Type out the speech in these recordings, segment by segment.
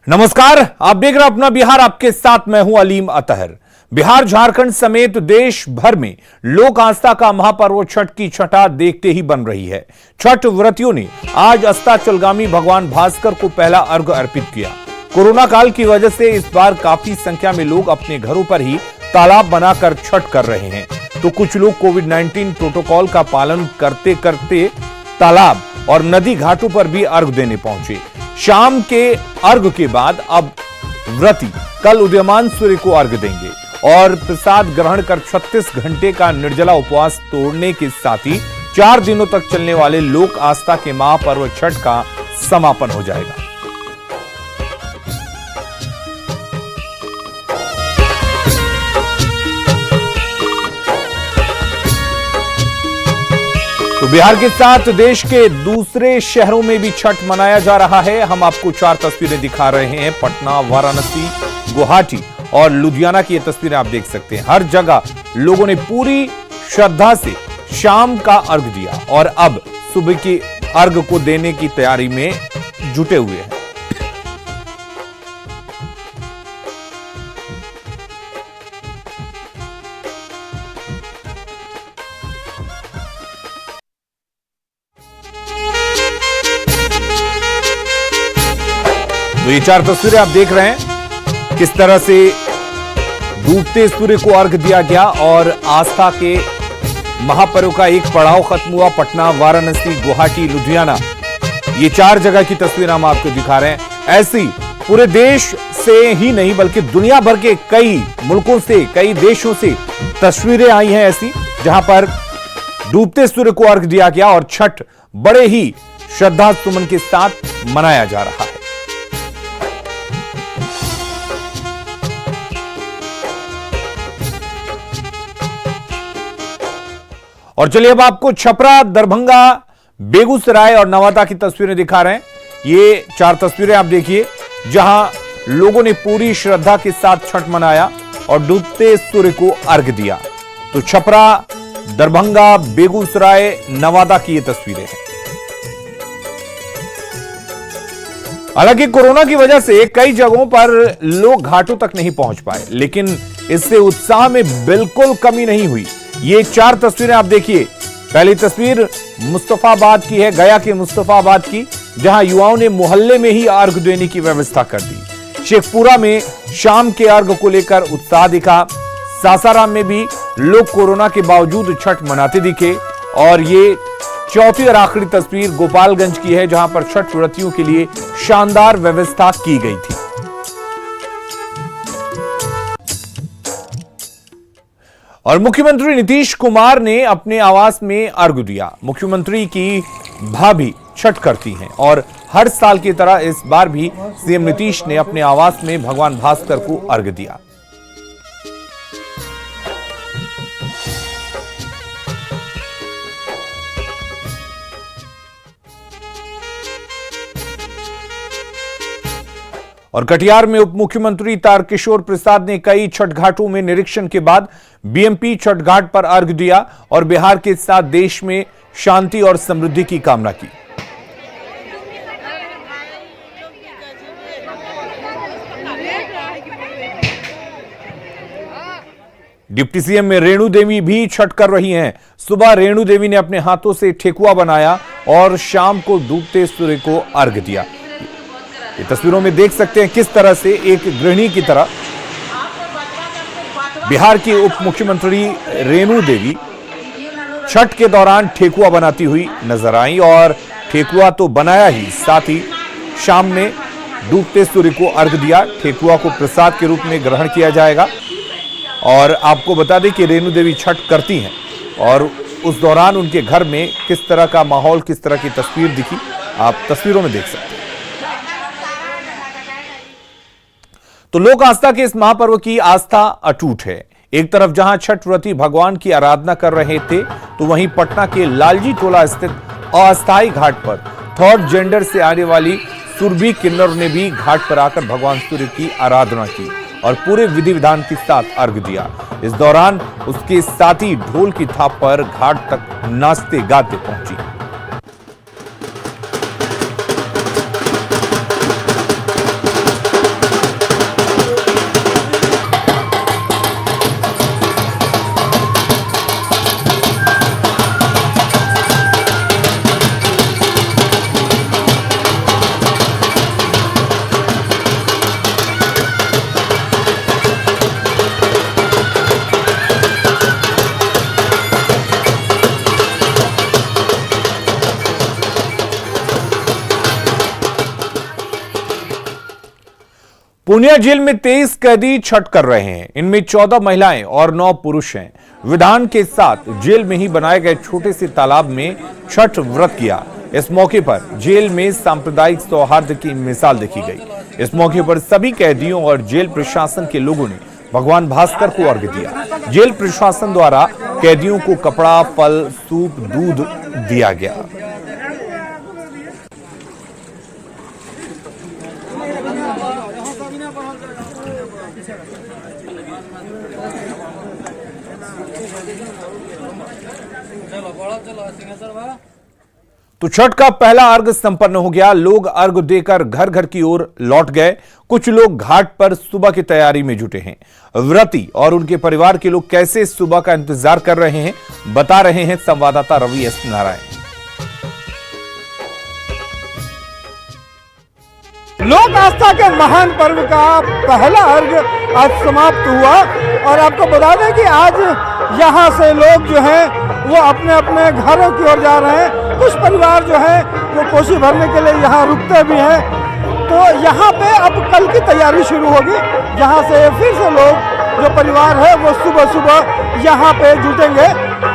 नमस्कार, आप देख रहे हैं अपना बिहार। आपके साथ मैं हूं अलीम अतहर। बिहार झारखंड समेत देश भर में लोक आस्था का महापर्व छठ की छठा देखते ही बन रही है। छठ व्रतियों ने आज अस्ताचलगामी भगवान भास्कर को पहला अर्घ्य अर्पित किया। कोरोना काल की वजह से इस बार काफी संख्या में लोग अपने घरों पर ही तालाब बनाकर छठ कर रहे हैं, तो कुछ लोग कोविड-19 प्रोटोकॉल का पालन करते करते तालाब और नदी घाटों पर भी अर्घ्य देने पहुंचे। शाम के अर्घ्य के बाद अब व्रती कल उदयमान सूर्य को अर्घ्य देंगे और प्रसाद ग्रहण कर 36 घंटे का निर्जला उपवास तोड़ने के साथ ही 4 दिनों तक चलने वाले लोक आस्था के महापर्व छठ का समापन हो जाएगा। तो बिहार के साथ देश के दूसरे शहरों में भी छठ मनाया जा रहा है। हम आपको 4 तस्वीरें दिखा रहे हैं। पटना, वाराणसी, गुवाहाटी और लुधियाना की ये तस्वीरें आप देख सकते हैं। हर जगह लोगों ने पूरी श्रद्धा से शाम का अर्घ्य दिया और अब सुबह के अर्घ्य को देने की तैयारी में जुटे हुए हैं। तो ये 4 तस्वीरें आप देख रहे हैं किस तरह से डूबते सूर्य को अर्घ्य दिया गया और आस्था के महापर्व का एक पड़ाव खत्म हुआ। पटना, वाराणसी, गुवाहाटी, लुधियाना, ये 4 जगह की तस्वीरें हम आपको दिखा रहे हैं। ऐसी पूरे देश से ही नहीं बल्कि दुनिया भर के कई मुल्कों से, कई देशों से तस्वीरें आई हैं ऐसी, जहां पर डूबते सूर्य को अर्घ्य दिया गया और छठ बड़े ही श्रद्धा सुमन के साथ मनाया जा रहा है। और चलिए अब आपको छपरा, दरभंगा, बेगूसराय और नवादा की तस्वीरें दिखा रहे हैं। ये 4 तस्वीरें आप देखिए जहां लोगों ने पूरी श्रद्धा के साथ छठ मनाया और डूबते सूर्य को अर्घ्य दिया। तो छपरा, दरभंगा, बेगूसराय, नवादा की ये तस्वीरें हैं। हालांकि कोरोना की वजह से कई जगहों पर लोग घाटों तक नहीं पहुंच पाए, लेकिन इससे उत्साह में बिल्कुल कमी नहीं हुई। ये 4 तस्वीरें आप देखिए। पहली तस्वीर मुस्तफाबाद की है, गया के मुस्तफाबाद की, जहां युवाओं ने मोहल्ले में ही अर्घ्य देने की व्यवस्था कर दी। शेखपुरा में शाम के अर्घ्य को लेकर उत्साह दिखा। सासाराम में भी लोग कोरोना के बावजूद छठ मनाते दिखे। और ये चौथी और आखिरी तस्वीर गोपालगंज की है, जहां पर छठ व्रतियों के लिए शानदार व्यवस्था की गई थी। और मुख्यमंत्री नीतीश कुमार ने अपने आवास में अर्घ्य दिया। मुख्यमंत्री की भाभी छठ करती हैं और हर साल की तरह इस बार भी सीएम नीतीश ने अपने आवास में भगवान भास्कर को अर्घ्य दिया। और कटिहार में उप मुख्यमंत्री तारकिशोर प्रसाद ने कई छठ घाटों में निरीक्षण के बाद बीएमपी छठ घाट पर अर्घ्य दिया और बिहार के साथ देश में शांति और समृद्धि की कामना की। डिप्टी सीएम में रेणु देवी भी छठ कर रही हैं। सुबह रेणु देवी ने अपने हाथों से ठेकुआ बनाया और शाम को डूबते सूर्य को अर्घ्य दिया। ये तस्वीरों में देख सकते हैं किस तरह से एक गृहिणी की तरह बिहार की उप मुख्यमंत्री रेणु देवी छठ के दौरान ठेकुआ बनाती हुई नजर आई। और ठेकुआ तो बनाया ही, साथ ही शाम में डूबते सूर्य को अर्घ्य दिया। ठेकुआ को प्रसाद के रूप में ग्रहण किया जाएगा। और आपको बता दें कि रेणु देवी छठ करती हैं और उस दौरान उनके घर में किस तरह का माहौल, किस तरह की तस्वीर दिखी, आप तस्वीरों में देख सकते हैं। तो लोक आस्था के इस महापर्व की आस्था अटूट है। एक तरफ जहां छठ व्रती भगवान की आराधना कर रहे थे, तो वहीं पटना के लालजी टोला स्थित अस्थायी घाट पर थर्ड जेंडर से आने वाली सुरभि किन्नर ने भी घाट पर आकर भगवान सूर्य की आराधना की और पूरे विधि विधान के साथ अर्घ्य दिया। इस दौरान उसके साथी ढोल की थाप पर घाट तक नाचते गाते पहुंची। पूर्णिया जेल में 23 कैदी छठ कर रहे हैं। इनमें 14 महिलाएं और 9 पुरुष हैं। विधान के साथ जेल में ही बनाए गए छोटे से तालाब में छठ व्रत किया। इस मौके पर जेल में सांप्रदायिक सौहार्द की मिसाल देखी गई। इस मौके पर सभी कैदियों और जेल प्रशासन के लोगों ने भगवान भास्कर को अर्घ्य दिया। जेल प्रशासन द्वारा कैदियों को कपड़ा, फल, सूप, दूध दिया गया। तो छठ का पहला अर्घ संपन्न हो गया। लोग अर्घ देकर घर घर की ओर लौट गए। कुछ लोग घाट पर सुबह की तैयारी में जुटे हैं। व्रती और उनके परिवार के लोग कैसे सुबह का इंतजार कर रहे हैं, बता रहे हैं संवाददाता रवि एस नारायण। लोक आस्था के महान पर्व का पहला अर्घ आज समाप्त हुआ और आपको बता दें कि आज यहाँ से लोग जो हैं वो अपने अपने घरों की ओर जा रहे हैं। कुछ परिवार जो है वो कोसी भरने के लिए यहाँ रुकते भी हैं। तो यहाँ पे अब कल की तैयारी शुरू होगी। यहाँ से फिर से लोग जो परिवार है वो सुबह सुबह यहाँ पे जुटेंगे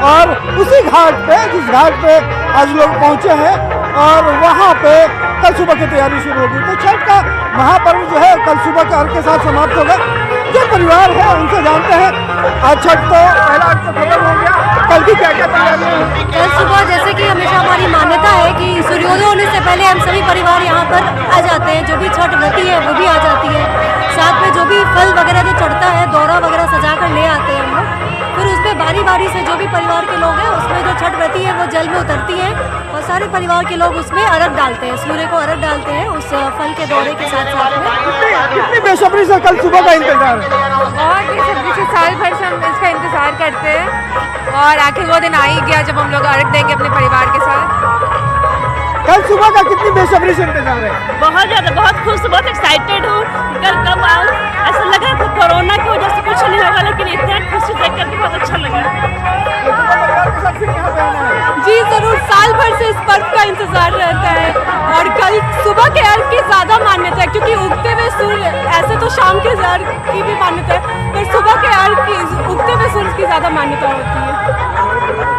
और उसी घाट पे जिस घाट पे आज लोग पहुँचे हैं और वहाँ पे कल सुबह की तैयारी शुरू होगी। तो छठ का महापर्व जो है कल सुबह के अर्घ के साथ समाप्त होगा। जो परिवार है उनसे जानते हैं आज छठ तो पहला अर्घ तो खत्म हो गया, कल की क्या क्या तैयारी है? कल सुबह जैसे कि हमेशा हमारी मान्यता है कि सूर्योदय होने से पहले हम सभी परिवार यहाँ पर आ जाते हैं। जो भी छठ व्रती है वो भी आ जाती है। साथ में जो भी फल वगैरह जो चढ़ता है, दौरा वगैरह सजा कर ले आते हैं हम लोग। फिर उसमें बारी बारी से जो भी परिवार के लोग हैं उसमें जो छठ व्रती है वो जल में उतरती है और सारे परिवार के लोग उसमें अर्घ डालते हैं, सूर्य को अर्घ डालते हैं उस फल के दौरे के साथ साथ में। कितनी बेसब्री से कल सुबह का इंतजार है? बहुत बेसब्री से साल भर से हम इसका इंतजार करते हैं और आखिर वो दिन आ ही गया जब हम लोग अर्घ देंगे अपने परिवार के साथ। कल सुबह का कितनी बेसब्री से इंतजार है? बहुत ज़्यादा, बहुत खुश, बहुत एक्साइटेड हूँ। कल कब आऊँ, ऐसा लगा था कोरोना की वजह से कुछ नहीं होगा, लेकिन इतना खुशी देख करके बहुत अच्छा लगा। जी जरूर, साल भर से इस पर्व का इंतजार रहता है और कल सुबह के अर्घ की ज़्यादा मान्यता है क्योंकि उगते हुए सूर्य, ऐसे तो शाम के अर्घ की भी मान्यता है पर सुबह के अर्घ की, उगते हुए सूर्य की ज़्यादा मान्यता होती है।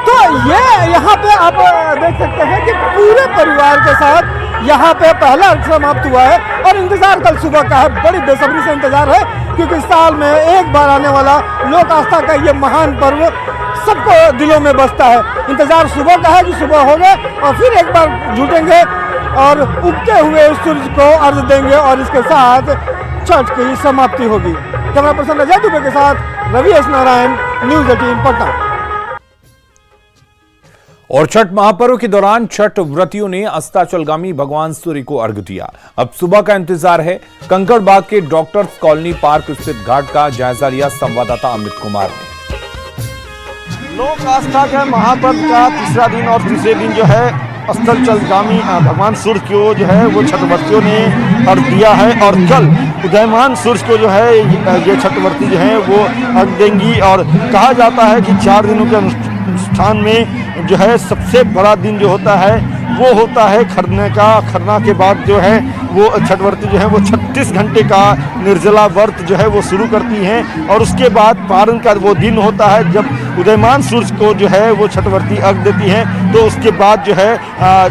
तो ये यहाँ पे आप देख सकते हैं कि पूरे परिवार के साथ यहाँ पे पहला अर्घ समाप्त हुआ है और इंतजार कल सुबह का है। बड़ी बेसब्री से इंतजार है क्योंकि साल में एक बार आने वाला लोक आस्था का ये महान पर्व सबको दिलों में बसता है। इंतजार सुबह का है कि सुबह हो गए और फिर एक बार जुटेंगे और उगते हुए सूरज को अर्घ देंगे और इसके साथ छठ की समाप्ति होगी। कैमरा पर्सन अजय दुबे के साथ रवि एस नारायण, न्यूज़ 18 पटना। और छठ महापर्व के दौरान छठ व्रतियों ने अस्ताचलगामी भगवान सूर्य को अर्घ्य दिया। अब सुबह का इंतजार है। कंकड़बाग के डॉक्टर्स कॉलोनी पार्क स्थित घाट का जायजा लिया संवाददाता अमित कुमार ने। लोक आस्था के महापर्व का तीसरा दिन और तीसरे दिन जो है अस्ताचलगामी भगवान सूर्य को जो है वो छठव्रतियों ने अर्घ दिया है और कल उदयमान सूर्य को जो है ये छठव्रती जो है वो अर्घ देंगी। और कहा जाता है कि 4 दिनों के अनुष्ठान में जो है सबसे बड़ा दिन जो होता है वो होता है खरने का। खरना के बाद जो है वो छठव्रती जो है वो 36 घंटे का निर्जला व्रत जो है वो शुरू करती हैं और उसके बाद पारण का वो दिन होता है जब उदयमान सूर्य को जो है वो छठव्रती अर्घ देती हैं। तो उसके बाद जो है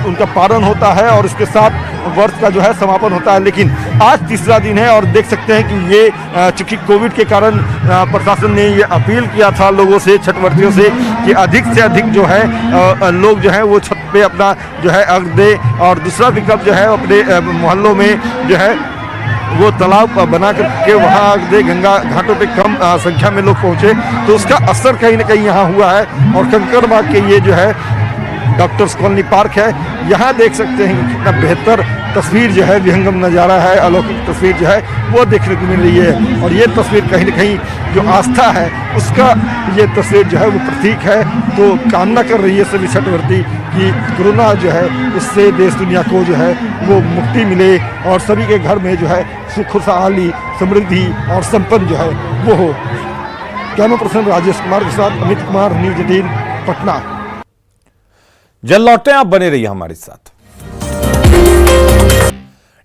उनका पारण होता है और उसके साथ व्रत का जो है समापन होता है। लेकिन आज तीसरा दिन है और देख सकते हैं कि ये चूंकि कोविड के कारण प्रशासन ने ये अपील किया था लोगों से, छठव्रतियों से कि अधिक से अधिक जो है लोग जो है वो छठ पे अपना जो है अर्घ दे और दूसरा विकल्प जो है अपने मोहल्लों में जो है वो तालाब बना करके वहाँ अर्घ दे। गंगा घाटों पे कम संख्या में लोग पहुँचे तो उसका असर कहीं ना कहीं यहाँ हुआ है। और कंकड़बाग के ये जो है डॉक्टर्स कॉलोनी पार्क है, यहाँ देख सकते हैं कि कितना बेहतर तस्वीर जो है, विहंगम नज़ारा है, अलौकिक तस्वीर जो है वो देखने को मिल रही है। और ये तस्वीर कहीं ना कहीं जो आस्था है उसका ये तस्वीर जो है वो प्रतीक है। तो कामना कर रही है सभी छठव्रती कि कोरोना जो है उससे देश दुनिया को जो है वो मुक्ति मिले और सभी के घर में जो है सुख खुशहाली, समृद्धि और संपन्न जो है वो हो। कैमरा पर्सन राजेश कुमार के साथ अमित कुमार, न्यूज़ 18 पटना। जल लौटते हैं, आप बने रहिए हमारे साथ।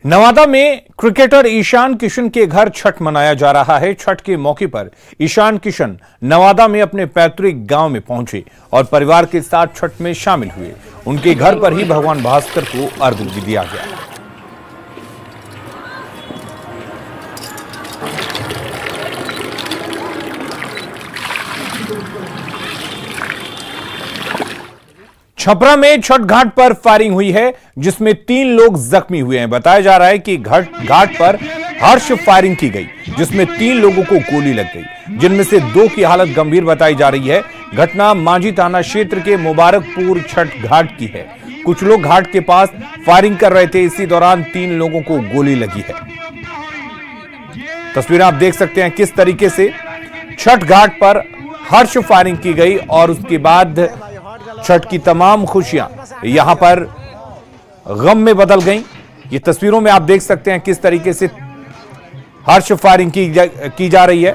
नवादा में क्रिकेटर ईशान किशन के घर छठ मनाया जा रहा है। छठ के मौके पर ईशान किशन नवादा में अपने पैतृक गांव में पहुंचे और परिवार के साथ छठ में शामिल हुए। उनके घर पर ही भगवान भास्कर को अर्घ्य भी दिया गया। छपरा में छठ घाट पर फायरिंग हुई है, जिसमें 3 लोग जख्मी हुए हैं। बताया जा रहा है कि घाट पर हर्ष फायरिंग की गई, जिसमें 3 लोगों को गोली लग गई, जिनमें से 2 की हालत गंभीर बताई जा रही है। घटना मांझी थाना क्षेत्र के मुबारकपुर छठ घाट की है। कुछ लोग घाट के पास फायरिंग कर रहे थे, इसी दौरान 3 लोगों को गोली लगी है। तस्वीरें आप देख सकते हैं किस तरीके से छठ घाट पर हर्ष फायरिंग की गई और उसके बाद छठ की तमाम खुशियां यहां पर गम में बदल गईं। ये तस्वीरों में आप देख सकते हैं किस तरीके से हर्ष फायरिंग की जा रही है।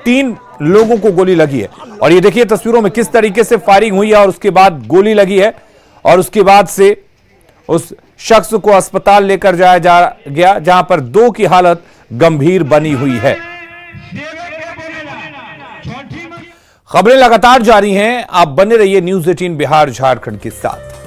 3 लोगों को गोली लगी है और ये देखिए तस्वीरों में किस तरीके से फायरिंग हुई है और उसके बाद गोली लगी है और उसके बाद से उस शख्स को अस्पताल लेकर जाया गया, जहां पर 2 की हालत गंभीर बनी हुई है। खबरें लगातार जारी हैं, आप बने रहिए न्यूज़ 18 बिहार झारखंड के साथ।